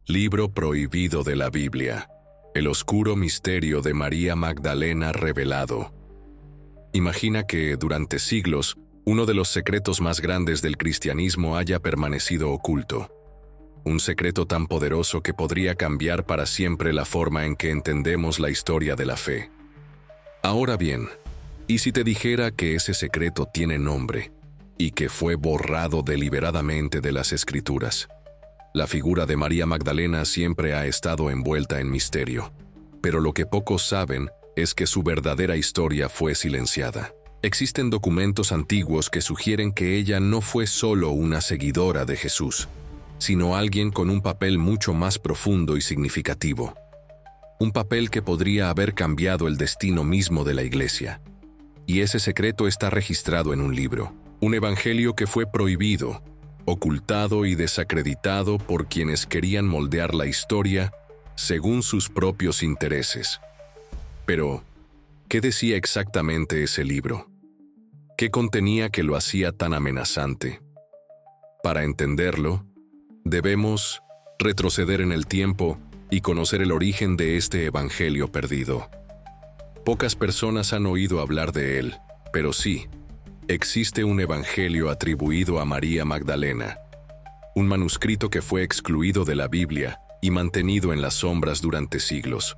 Libro prohibido de la Biblia. El oscuro misterio de María Magdalena revelado. Imagina que, durante siglos, uno de los secretos más grandes del cristianismo haya permanecido oculto. Un secreto tan poderoso que podría cambiar para siempre la forma en que entendemos la historia de la fe. Ahora bien, ¿y si te dijera que ese secreto tiene nombre y que fue borrado deliberadamente de las Escrituras? La figura de María Magdalena siempre ha estado envuelta en misterio, pero lo que pocos saben es que su verdadera historia fue silenciada. Existen documentos antiguos que sugieren que ella no fue solo una seguidora de Jesús, sino alguien con un papel mucho más profundo y significativo. Un papel que podría haber cambiado el destino mismo de la Iglesia. Y ese secreto está registrado en un libro, un evangelio que fue prohibido, ocultado y desacreditado por quienes querían moldear la historia según sus propios intereses. Pero, ¿qué decía exactamente ese libro? ¿Qué contenía que lo hacía tan amenazante? Para entenderlo, debemos retroceder en el tiempo y conocer el origen de este evangelio perdido. Pocas personas han oído hablar de él, pero sí, existe un evangelio atribuido a María Magdalena, un manuscrito que fue excluido de la Biblia y mantenido en las sombras durante siglos.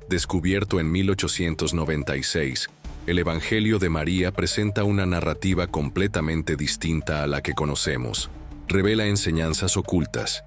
Descubierto en 1896, el Evangelio de María presenta una narrativa completamente distinta a la que conocemos. Revela enseñanzas ocultas,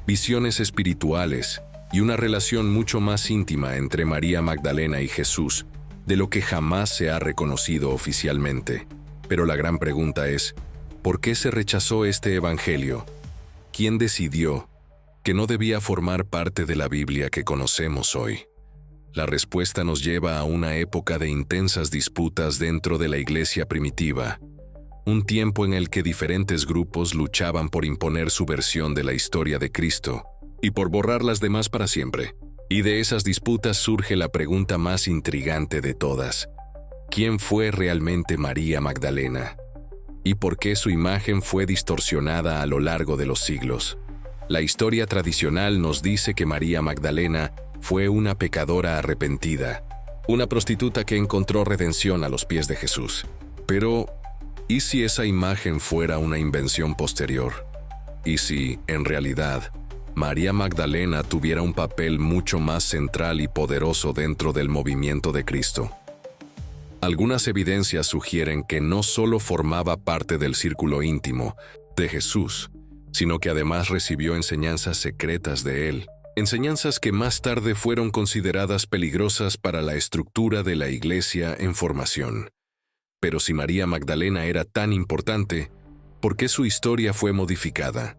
visiones espirituales y una relación mucho más íntima entre María Magdalena y Jesús, de lo que jamás se ha reconocido oficialmente. Pero la gran pregunta es, ¿por qué se rechazó este evangelio? ¿Quién decidió que no debía formar parte de la Biblia que conocemos hoy? La respuesta nos lleva a una época de intensas disputas dentro de la Iglesia primitiva, un tiempo en el que diferentes grupos luchaban por imponer su versión de la historia de Cristo y por borrar las demás para siempre. Y de esas disputas surge la pregunta más intrigante de todas. ¿Quién fue realmente María Magdalena? ¿Y por qué su imagen fue distorsionada a lo largo de los siglos? La historia tradicional nos dice que María Magdalena fue una pecadora arrepentida, una prostituta que encontró redención a los pies de Jesús. Pero, ¿y si esa imagen fuera una invención posterior? ¿Y si, en realidad, María Magdalena tuviera un papel mucho más central y poderoso dentro del movimiento de Cristo? Algunas evidencias sugieren que no solo formaba parte del círculo íntimo de Jesús, sino que además recibió enseñanzas secretas de él, enseñanzas que más tarde fueron consideradas peligrosas para la estructura de la Iglesia en formación. Pero si María Magdalena era tan importante, ¿por qué su historia fue modificada?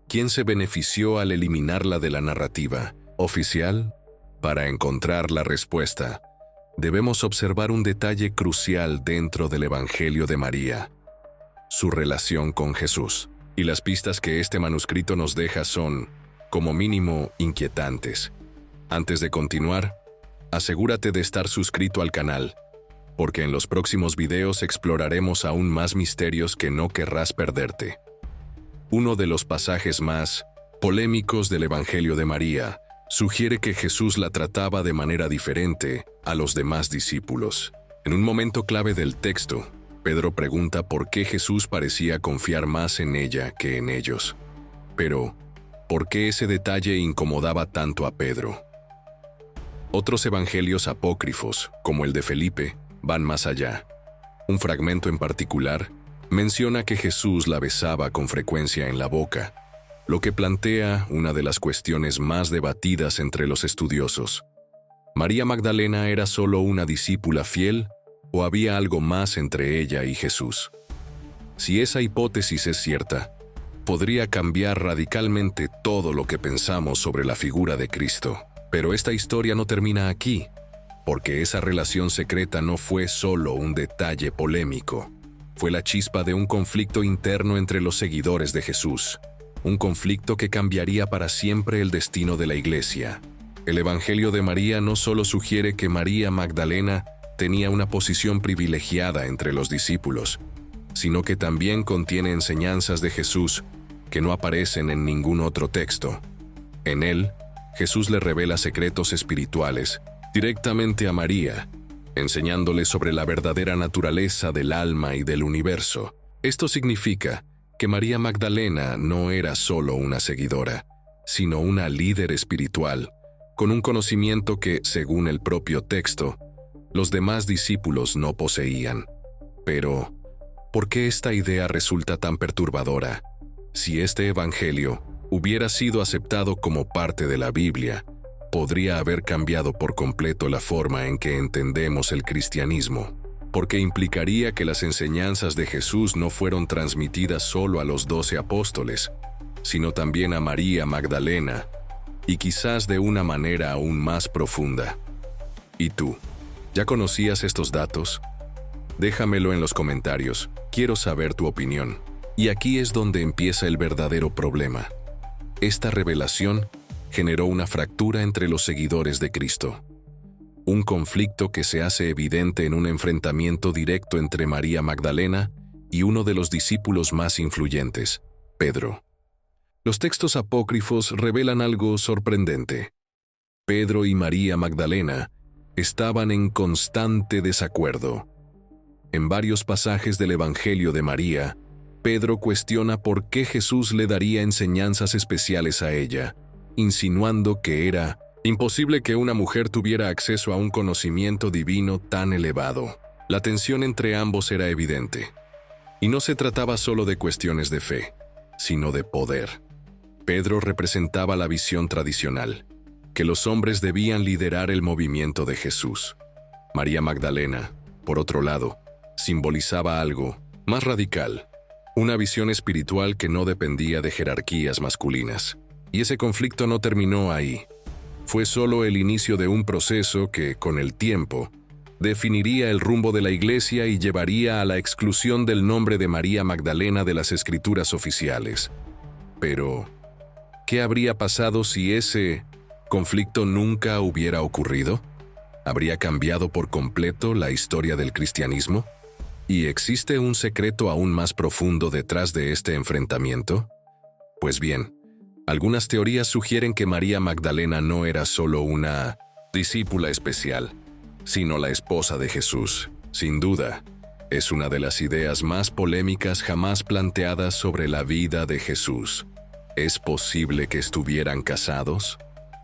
¿Quién se benefició al eliminarla de la narrativa oficial? Para encontrar la respuesta, debemos observar un detalle crucial dentro del Evangelio de María: su relación con Jesús. Y las pistas que este manuscrito nos deja son, como mínimo, inquietantes. Antes de continuar, asegúrate de estar suscrito al canal, porque en los próximos videos exploraremos aún más misterios que no querrás perderte. Uno de los pasajes más polémicos del Evangelio de María sugiere que Jesús la trataba de manera diferente a los demás discípulos. En un momento clave del texto, Pedro pregunta por qué Jesús parecía confiar más en ella que en ellos. Pero, ¿por qué ese detalle incomodaba tanto a Pedro? Otros evangelios apócrifos, como el de Felipe, van más allá. Un fragmento en particular menciona que Jesús la besaba con frecuencia en la boca, lo que plantea una de las cuestiones más debatidas entre los estudiosos. ¿María Magdalena era solo una discípula fiel o había algo más entre ella y Jesús? Si esa hipótesis es cierta, podría cambiar radicalmente todo lo que pensamos sobre la figura de Cristo. Pero esta historia no termina aquí, porque esa relación secreta no fue solo un detalle polémico. Fue la chispa de un conflicto interno entre los seguidores de Jesús, un conflicto que cambiaría para siempre el destino de la Iglesia. El Evangelio de María no solo sugiere que María Magdalena tenía una posición privilegiada entre los discípulos, sino que también contiene enseñanzas de Jesús que no aparecen en ningún otro texto. En él, Jesús le revela secretos espirituales directamente a María, enseñándole sobre la verdadera naturaleza del alma y del universo. Esto significa que María Magdalena no era solo una seguidora, sino una líder espiritual, con un conocimiento que, según el propio texto, los demás discípulos no poseían. Pero, ¿por qué esta idea resulta tan perturbadora? Si este evangelio hubiera sido aceptado como parte de la Biblia, podría haber cambiado por completo la forma en que entendemos el cristianismo, porque implicaría que las enseñanzas de Jesús no fueron transmitidas solo a los 12 apóstoles, sino también a María Magdalena, y quizás de una manera aún más profunda. ¿Y tú? ¿Ya conocías estos datos? Déjamelo en los comentarios, quiero saber tu opinión. Y aquí es donde empieza el verdadero problema. Esta revelación generó una fractura entre los seguidores de Cristo. Un conflicto que se hace evidente en un enfrentamiento directo entre María Magdalena y uno de los discípulos más influyentes, Pedro. Los textos apócrifos revelan algo sorprendente. Pedro y María Magdalena estaban en constante desacuerdo. En varios pasajes del Evangelio de María, Pedro cuestiona por qué Jesús le daría enseñanzas especiales a ella, insinuando que era imposible que una mujer tuviera acceso a un conocimiento divino tan elevado. La tensión entre ambos era evidente. Y no se trataba solo de cuestiones de fe, sino de poder. Pedro representaba la visión tradicional, que los hombres debían liderar el movimiento de Jesús. María Magdalena, por otro lado, simbolizaba algo más radical, una visión espiritual que no dependía de jerarquías masculinas. Y ese conflicto no terminó ahí. Fue solo el inicio de un proceso que, con el tiempo, definiría el rumbo de la Iglesia y llevaría a la exclusión del nombre de María Magdalena de las escrituras oficiales. Pero, ¿qué habría pasado si ese conflicto nunca hubiera ocurrido? ¿Habría cambiado por completo la historia del cristianismo? ¿Y existe un secreto aún más profundo detrás de este enfrentamiento? Pues bien, algunas teorías sugieren que María Magdalena no era solo una discípula especial, sino la esposa de Jesús. Sin duda, es una de las ideas más polémicas jamás planteadas sobre la vida de Jesús. ¿Es posible que estuvieran casados?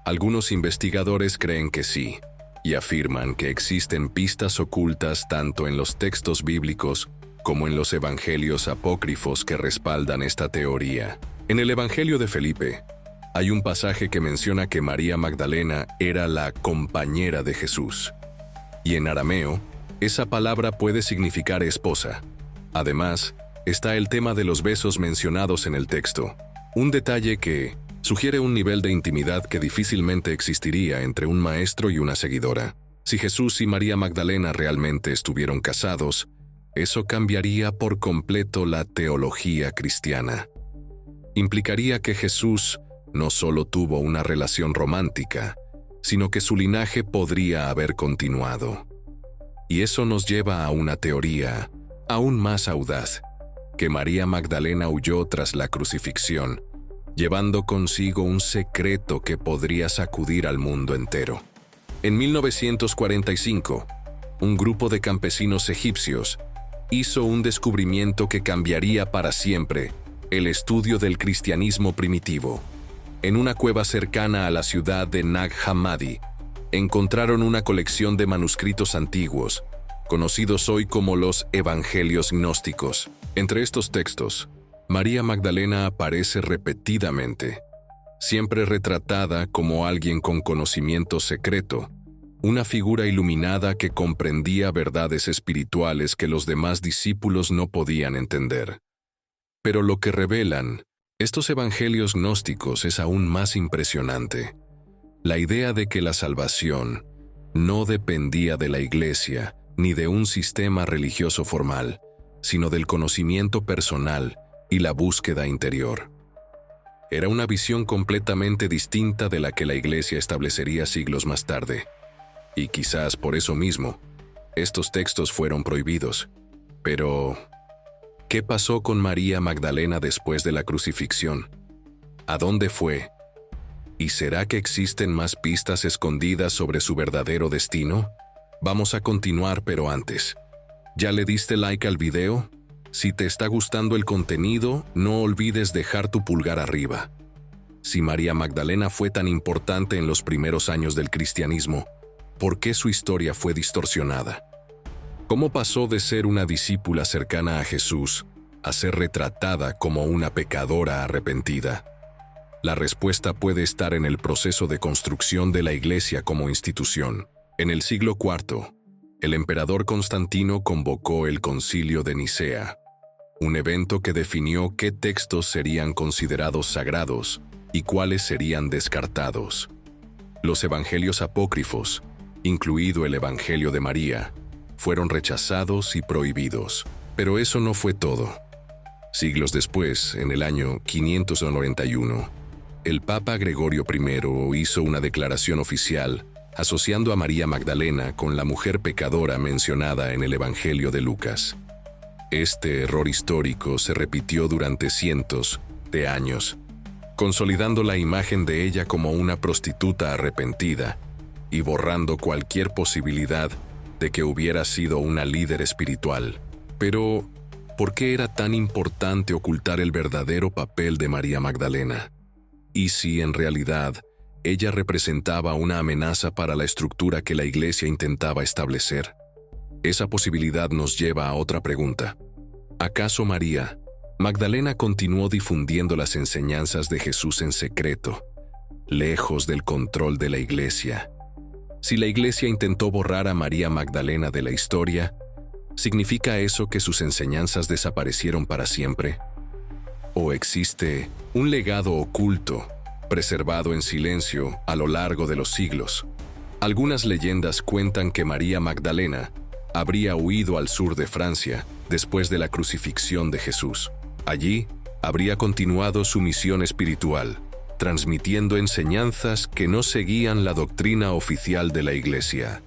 Algunos investigadores creen que sí, y afirman que existen pistas ocultas tanto en los textos bíblicos como en los evangelios apócrifos que respaldan esta teoría. En el Evangelio de Felipe, hay un pasaje que menciona que María Magdalena era la compañera de Jesús. Y en arameo, esa palabra puede significar esposa. Además, está el tema de los besos mencionados en el texto, un detalle que sugiere un nivel de intimidad que difícilmente existiría entre un maestro y una seguidora. Si Jesús y María Magdalena realmente estuvieron casados, eso cambiaría por completo la teología cristiana. Implicaría que Jesús no solo tuvo una relación romántica, sino que su linaje podría haber continuado. Y eso nos lleva a una teoría aún más audaz, que María Magdalena huyó tras la crucifixión, llevando consigo un secreto que podría sacudir al mundo entero. En 1945, un grupo de campesinos egipcios hizo un descubrimiento que cambiaría para siempre el estudio del cristianismo primitivo. En una cueva cercana a la ciudad de Nag Hammadi, encontraron una colección de manuscritos antiguos, conocidos hoy como los Evangelios Gnósticos. Entre estos textos, María Magdalena aparece repetidamente, siempre retratada como alguien con conocimiento secreto, una figura iluminada que comprendía verdades espirituales que los demás discípulos no podían entender. Pero lo que revelan estos evangelios gnósticos es aún más impresionante. La idea de que la salvación no dependía de la Iglesia ni de un sistema religioso formal, sino del conocimiento personal y la búsqueda interior. Era una visión completamente distinta de la que la Iglesia establecería siglos más tarde. Y quizás por eso mismo, estos textos fueron prohibidos. Pero, ¿qué pasó con María Magdalena después de la crucifixión? ¿A dónde fue? ¿Y será que existen más pistas escondidas sobre su verdadero destino? Vamos a continuar, pero antes. ¿Ya le diste like al video? Si te está gustando el contenido, no olvides dejar tu pulgar arriba. Si María Magdalena fue tan importante en los primeros años del cristianismo, ¿por qué su historia fue distorsionada? ¿Cómo pasó de ser una discípula cercana a Jesús a ser retratada como una pecadora arrepentida? La respuesta puede estar en el proceso de construcción de la Iglesia como institución. En el siglo IV, el emperador Constantino convocó el Concilio de Nicea, un evento que definió qué textos serían considerados sagrados y cuáles serían descartados. Los evangelios apócrifos, incluido el Evangelio de María, fueron rechazados y prohibidos. Pero eso no fue todo. Siglos después, en el año 591, el Papa Gregorio I hizo una declaración oficial asociando a María Magdalena con la mujer pecadora mencionada en el Evangelio de Lucas. Este error histórico se repitió durante cientos de años, consolidando la imagen de ella como una prostituta arrepentida y borrando cualquier posibilidad de que hubiera sido una líder espiritual. Pero, ¿por qué era tan importante ocultar el verdadero papel de María Magdalena? ¿Y si en realidad ella representaba una amenaza para la estructura que la Iglesia intentaba establecer? Esa posibilidad nos lleva a otra pregunta. ¿Acaso María Magdalena continuó difundiendo las enseñanzas de Jesús en secreto, lejos del control de la Iglesia? Si la Iglesia intentó borrar a María Magdalena de la historia, ¿significa eso que sus enseñanzas desaparecieron para siempre? ¿O existe un legado oculto, preservado en silencio a lo largo de los siglos? Algunas leyendas cuentan que María Magdalena habría huido al sur de Francia después de la crucifixión de Jesús. Allí habría continuado su misión espiritual, transmitiendo enseñanzas que no seguían la doctrina oficial de la Iglesia.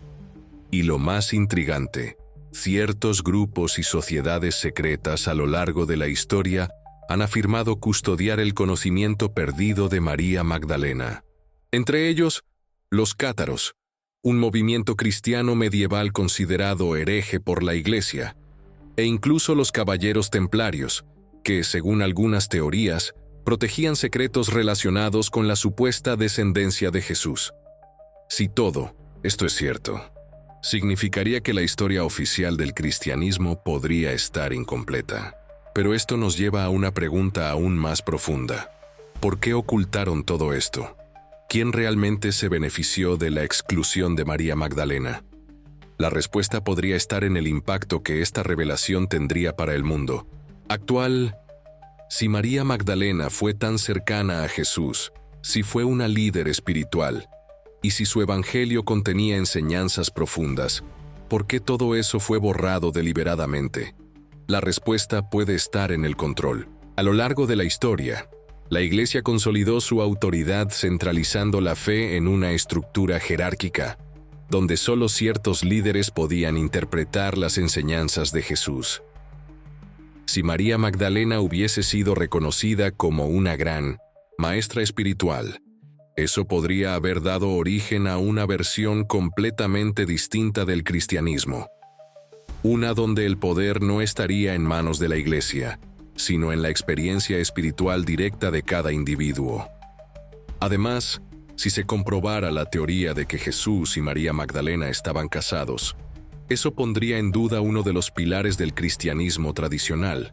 Y lo más intrigante, ciertos grupos y sociedades secretas a lo largo de la historia han afirmado custodiar el conocimiento perdido de María Magdalena. Entre ellos, los cátaros, un movimiento cristiano medieval considerado hereje por la Iglesia, e incluso los caballeros templarios, que, según algunas teorías, protegían secretos relacionados con la supuesta descendencia de Jesús. Si todo esto es cierto, significaría que la historia oficial del cristianismo podría estar incompleta. Pero esto nos lleva a una pregunta aún más profunda. ¿Por qué ocultaron todo esto? ¿Quién realmente se benefició de la exclusión de María Magdalena? La respuesta podría estar en el impacto que esta revelación tendría para el mundo actual. Si María Magdalena fue tan cercana a Jesús, si fue una líder espiritual, y si su evangelio contenía enseñanzas profundas, ¿por qué todo eso fue borrado deliberadamente? La respuesta puede estar en el control. A lo largo de la historia, la Iglesia consolidó su autoridad centralizando la fe en una estructura jerárquica, donde solo ciertos líderes podían interpretar las enseñanzas de Jesús. Si María Magdalena hubiese sido reconocida como una gran maestra espiritual, eso podría haber dado origen a una versión completamente distinta del cristianismo. Una donde el poder no estaría en manos de la Iglesia, sino en la experiencia espiritual directa de cada individuo. Además, si se comprobara la teoría de que Jesús y María Magdalena estaban casados, eso pondría en duda uno de los pilares del cristianismo tradicional,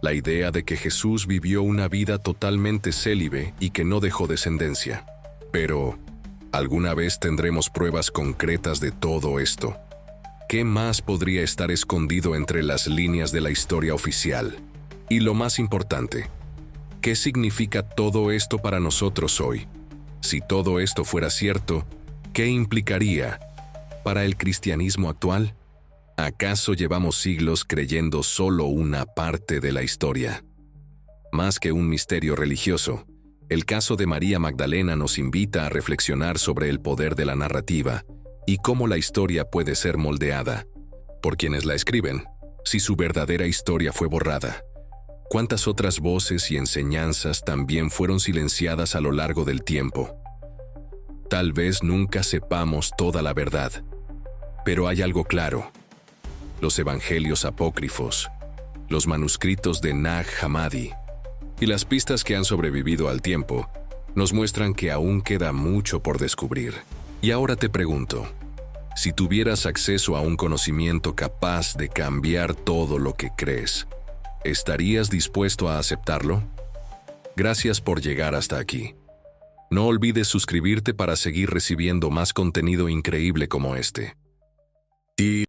la idea de que Jesús vivió una vida totalmente célibe y que no dejó descendencia. Pero, ¿alguna vez tendremos pruebas concretas de todo esto? ¿Qué más podría estar escondido entre las líneas de la historia oficial? Y lo más importante, ¿qué significa todo esto para nosotros hoy? Si todo esto fuera cierto, ¿qué implicaría para el cristianismo actual? ¿Acaso llevamos siglos creyendo solo una parte de la historia? Más que un misterio religioso, el caso de María Magdalena nos invita a reflexionar sobre el poder de la narrativa y cómo la historia puede ser moldeada por quienes la escriben. Si su verdadera historia fue borrada, ¿cuántas otras voces y enseñanzas también fueron silenciadas a lo largo del tiempo? Tal vez nunca sepamos toda la verdad, pero hay algo claro. Los evangelios apócrifos, los manuscritos de Nag Hammadi y las pistas que han sobrevivido al tiempo nos muestran que aún queda mucho por descubrir. Y ahora te pregunto, si tuvieras acceso a un conocimiento capaz de cambiar todo lo que crees, ¿estarías dispuesto a aceptarlo? Gracias por llegar hasta aquí. No olvides suscribirte para seguir recibiendo más contenido increíble como este. Y